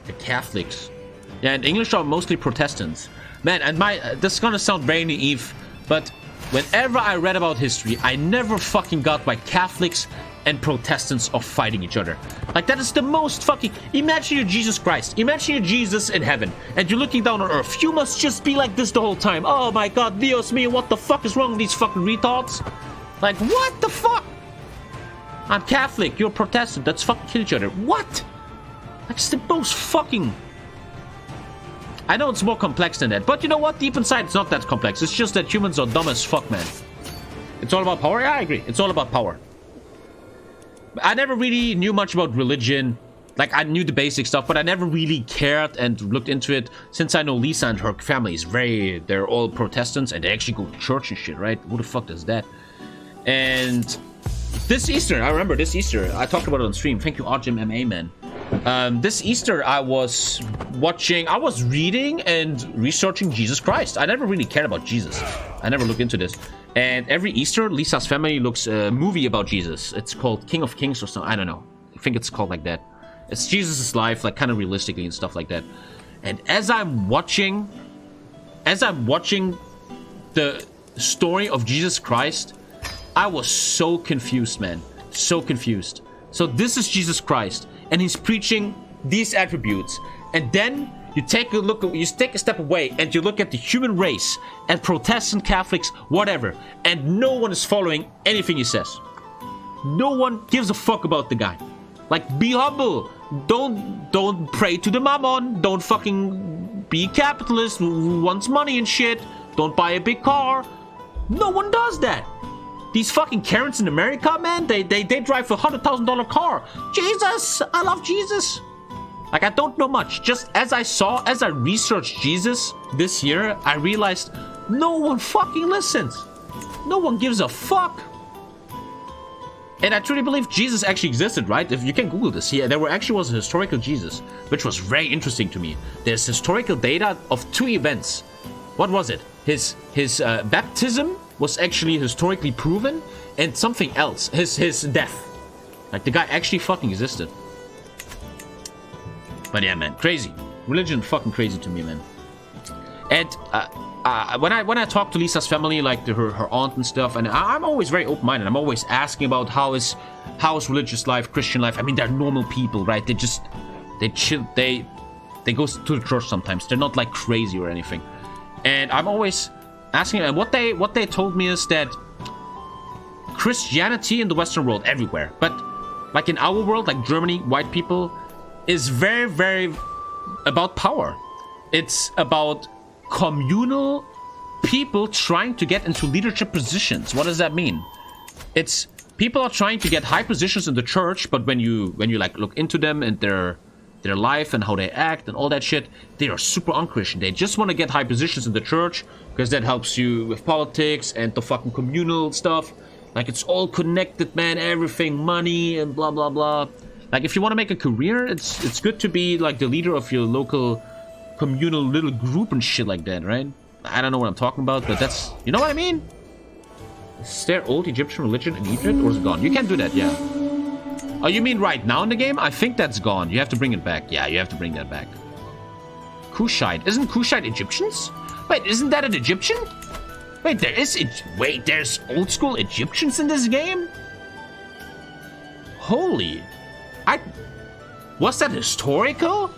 The Catholics. Yeah, and English are mostly Protestants. Man, and this is gonna sound very naive, but whenever I read about history, I never fucking got why Catholics and Protestants are fighting each other. Like, that is the most fucking... Imagine you're Jesus Christ. Imagine you're Jesus in heaven, and you're looking down on earth. You must just be like this the whole time. Oh my god, Dios mío, what the fuck is wrong with these fucking retards? Like, what the fuck? I'm Catholic, you're Protestant. Let's fucking kill each other. What? Like, it's the most fucking... I know it's more complex than that, but you know what? Deep inside, it's not that complex. It's just that humans are dumb as fuck, man. It's all about power? Yeah, I agree. It's all about power. I never really knew much about religion. Like, I knew the basic stuff, but I never really cared and looked into it. Since I know Lisa and her family is they're all Protestants, and they actually go to church and shit, right? Who the fuck does that? And this Easter, I remember this Easter, I talked about it on stream. Thank you, RGMMA, man. This Easter, I was reading and researching Jesus Christ. I never really cared about Jesus. I never looked into this. And every Easter, Lisa's family looks a movie about Jesus. It's called King of Kings or something. I don't know. I think it's called like that. It's Jesus' life, like kind of realistically and stuff like that. And as I'm watching the story of Jesus Christ, I was so confused, man. So confused. So this is Jesus Christ, and he's preaching these attributes. And then you take a step away and you look at the human race and Protestant, Catholics, whatever, and no one is following anything he says. No one gives a fuck about the guy. Like, be humble. Don't pray to the mammon. Don't fucking be a capitalist who wants money and shit. Don't buy a big car. No one does that. These fucking Karens in America, man, they drive a $100,000 car. Jesus, I love Jesus. Like, I don't know much. Just as I researched Jesus this year, I realized no one fucking listens. No one gives a fuck. And I truly believe Jesus actually existed, right? If you can Google this, there was a historical Jesus, which was very interesting to me. There's historical data of 2 events. What was it? His baptism was actually historically proven, and something else, his death. Like, the guy actually fucking existed. But yeah, man, crazy. Religion fucking crazy to me, man. And when I talk to Lisa's family, like her aunt and stuff, and I'm always very open-minded. I'm always asking about how is religious life, Christian life. I mean, they're normal people, right? They chill, they go to the church sometimes. They're not like crazy or anything. And I'm always asking, and what they told me is that Christianity in the Western world, everywhere, but like in our world, like Germany, white people, is very, very about power. It's about communal people trying to get into leadership positions. What does that mean? It's people are trying to get high positions in the church, but when you like look into them and their life and how they act and all that shit, they are super unchristian. They just want to get high positions in the church because that helps you with politics and the fucking communal stuff. Like, it's all connected, man. Everything, money and blah blah blah. Like, if you want to make a career, it's good to be like the leader of your local communal little group and shit like that, right? I don't know what I'm talking about, but that's, you know what I mean? Is there old Egyptian religion in Egypt, or is it gone? You can't do that, yeah. Oh, you mean right now in the game? I think that's gone. You have to bring it back. Yeah, you have to bring that back. Kushite. Isn't Kushite Egyptians? Wait, isn't that an Egyptian? Wait, there's old school Egyptians in this game? Holy. Was that historical?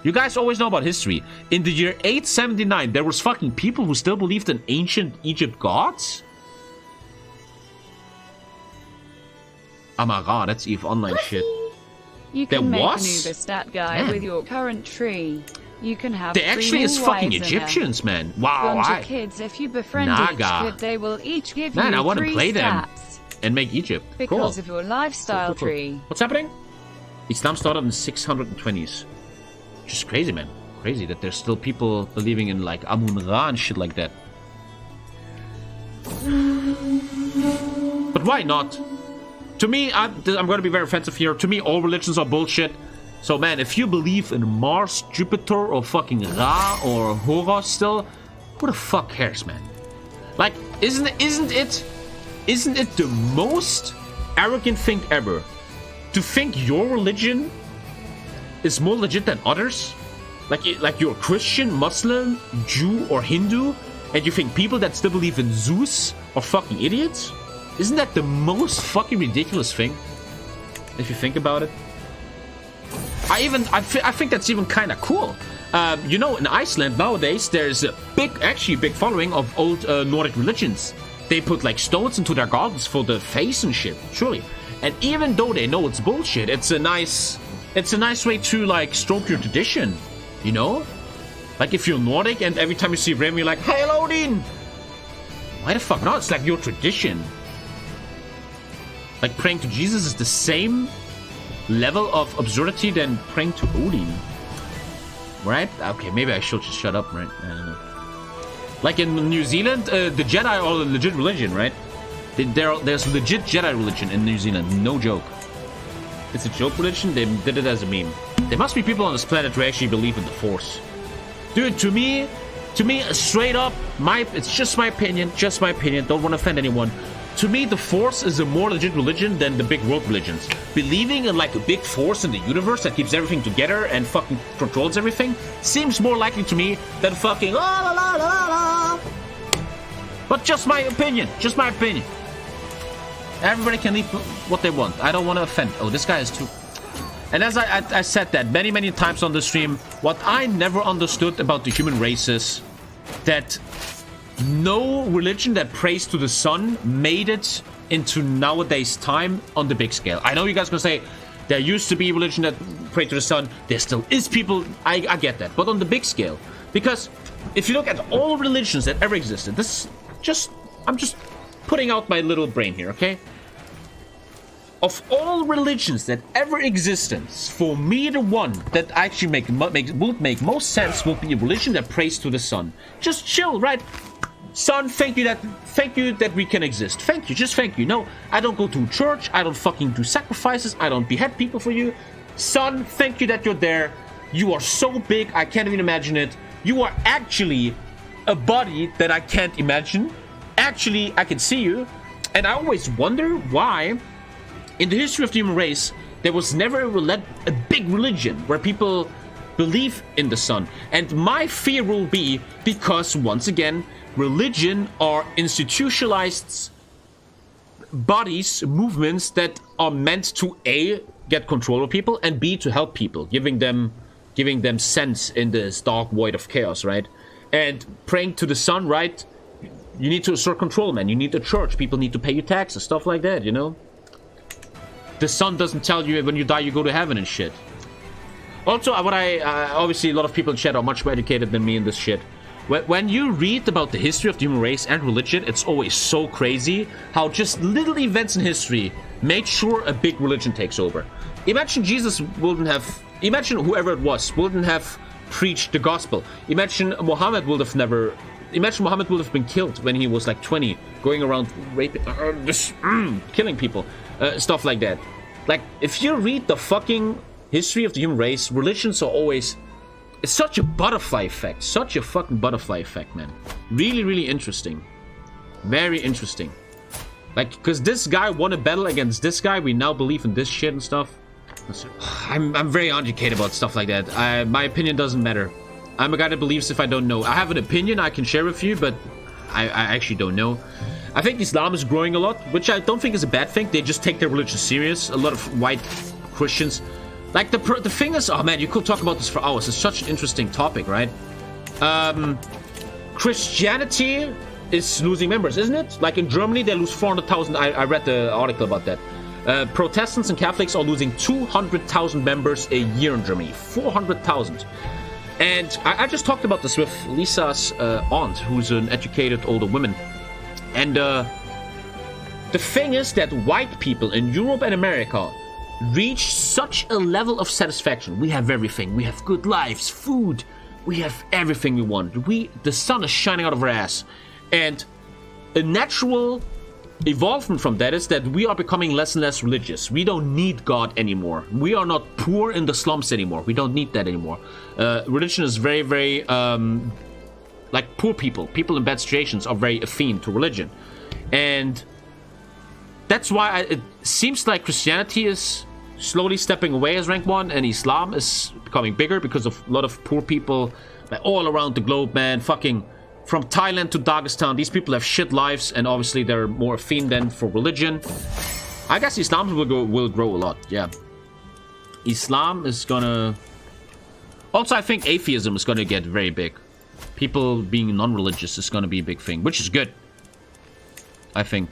You guys always know about history. In the year 879, there was fucking people who still believed in ancient Egypt gods? Oh my god, that's EVE Online shit. You can make an Uber stat guy with your current tree. You can have They actually is fucking Egyptians, man. Wow, kids, if you befriend each kid, they will each give you I want to 3 play them stats and make Egypt. because cool. of your lifestyle tree. What's happening? Islam started in the 620s. Just crazy, man. Crazy that there's still people believing in like Amun-Ra and shit like that. But why not? To me, I'm going to be very offensive here. To me, all religions are bullshit. So, man, if you believe in Mars, Jupiter, or fucking Ra or Horus still, who the fuck cares, man? Like, isn't it the most arrogant thing ever to think your religion is more legit than others? Like you're Christian, Muslim, Jew, or Hindu, and you think people that still believe in Zeus are fucking idiots? Isn't that the most fucking ridiculous thing? If you think about it. I think that's even kind of cool. You know, in Iceland nowadays, there's a big following of old Nordic religions. They put like stones into their gardens for the face and shit, surely. And even though they know it's bullshit, it's a nice way to like stroke your tradition, you know? Like if you're Nordic and every time you see Rim, you're like, "Hail Odin!" Why the fuck not? It's like your tradition. Like praying to Jesus is the same level of absurdity than praying to Odin. Right? Okay, maybe I should just shut up, right? I don't know. Like in New Zealand, the Jedi are a legit religion, right? There's legit Jedi religion in New Zealand, no joke. It's a joke religion, they did it as a meme. There must be people on this planet who actually believe in the Force. Dude, to me, straight up, it's just my opinion, don't want to offend anyone. To me, the Force is a more legit religion than the big world religions. Believing in like a big force in the universe that keeps everything together and fucking controls everything seems more likely to me than fucking la la la la la. But just my opinion. Everybody can leave what they want. I don't want to offend. Oh, this guy is too... And as I said that many times on the stream, what I never understood about the human race is that no religion that prays to the sun made it into nowadays time on the big scale. I know you guys gonna say there used to be religion that prayed to the sun. There still is people. I get that, but on the big scale, because if you look at all religions that ever existed, I'm just putting out my little brain here, okay? Of all religions that ever existed, for me the one that actually would make most sense would be a religion that prays to the sun. Just chill, right? Sun, thank you that we can exist. Thank you, just thank you. No, I don't go to church. I don't fucking do sacrifices. I don't behead people for you. Sun, thank you that you're there. You are so big, I can't even imagine it. You are actually a body that I can't imagine. Actually, I can see you. And I always wonder why, in the history of the human race, there was never a big religion where people believe in the sun. And my fear will be because, once again, religion are institutionalized bodies, movements that are meant to A, get control of people, and B, to help people, giving them sense in this dark void of chaos, right? And praying to the sun, right? You need to assert control, man. You need a church. People need to pay you taxes, stuff like that, you know? The sun doesn't tell you when you die you go to heaven and shit. Also, obviously a lot of people in chat are much more educated than me in this shit. When you read about the history of the human race and religion, it's always so crazy how just little events in history made sure a big religion takes over. Imagine whoever it was wouldn't have preached the gospel. Imagine Muhammad would have been killed when he was like 20, going around raping, killing people, stuff like that. Like, if you read the fucking history of the human race, religions are always... It's such a butterfly effect. Such a fucking butterfly effect, man. Really, really interesting. Very interesting. Like, because this guy won a battle against this guy, we now believe in this shit and stuff. I'm very uneducated about stuff like that. My opinion doesn't matter. I'm a guy that believes if I don't know. I have an opinion I can share with you, but I actually don't know. I think Islam is growing a lot, which I don't think is a bad thing. They just take their religion serious. A lot of white Christians... Like, the thing is... Oh, man, you could talk about this for hours. It's such an interesting topic, right? Christianity is losing members, isn't it? Like, in Germany, they lose 400,000. I read the article about that. Protestants and Catholics are losing 200,000 members a year in Germany. 400,000. And I just talked about this with Lisa's aunt, who's an educated older woman. And the thing is that white people in Europe and America reach such a level of satisfaction. We have everything. We have good lives, food. We have everything we want. The sun is shining out of our ass. And a natural evolvement from that is that we are becoming less and less religious. We don't need God anymore. We are not poor in the slums anymore. We don't need that anymore. Religion is very, very... like, poor people in bad situations are very affine to religion. And that's why it seems like Christianity is slowly stepping away as rank 1, and Islam is becoming bigger because of a lot of poor people like, all around the globe, man. Fucking from Thailand to Dagestan, these people have shit lives, and obviously they're more affine than for religion. I guess Islam will grow a lot, yeah. Islam is gonna... Also, I think atheism is gonna get very big. People being non-religious is gonna be a big thing, which is good. I think.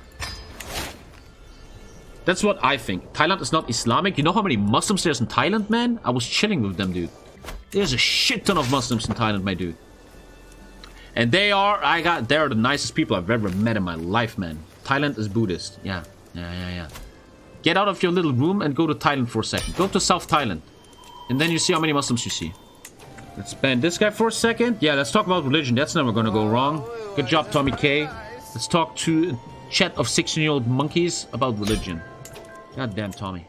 That's what I think. Thailand is not Islamic. You know how many Muslims there's in Thailand, man? I was chilling with them, dude. There's a shit ton of Muslims in Thailand, my dude. And they're the nicest people I've ever met in my life, man. Thailand is Buddhist. Yeah. Get out of your little room and go to Thailand for a second. Go to South Thailand. And then you see how many Muslims you see. Let's ban this guy for a second. Yeah, let's talk about religion. That's never gonna go wrong. Good job, TommyKay. Let's talk to a chat of 16-year-old monkeys about religion. God damn, Tommy.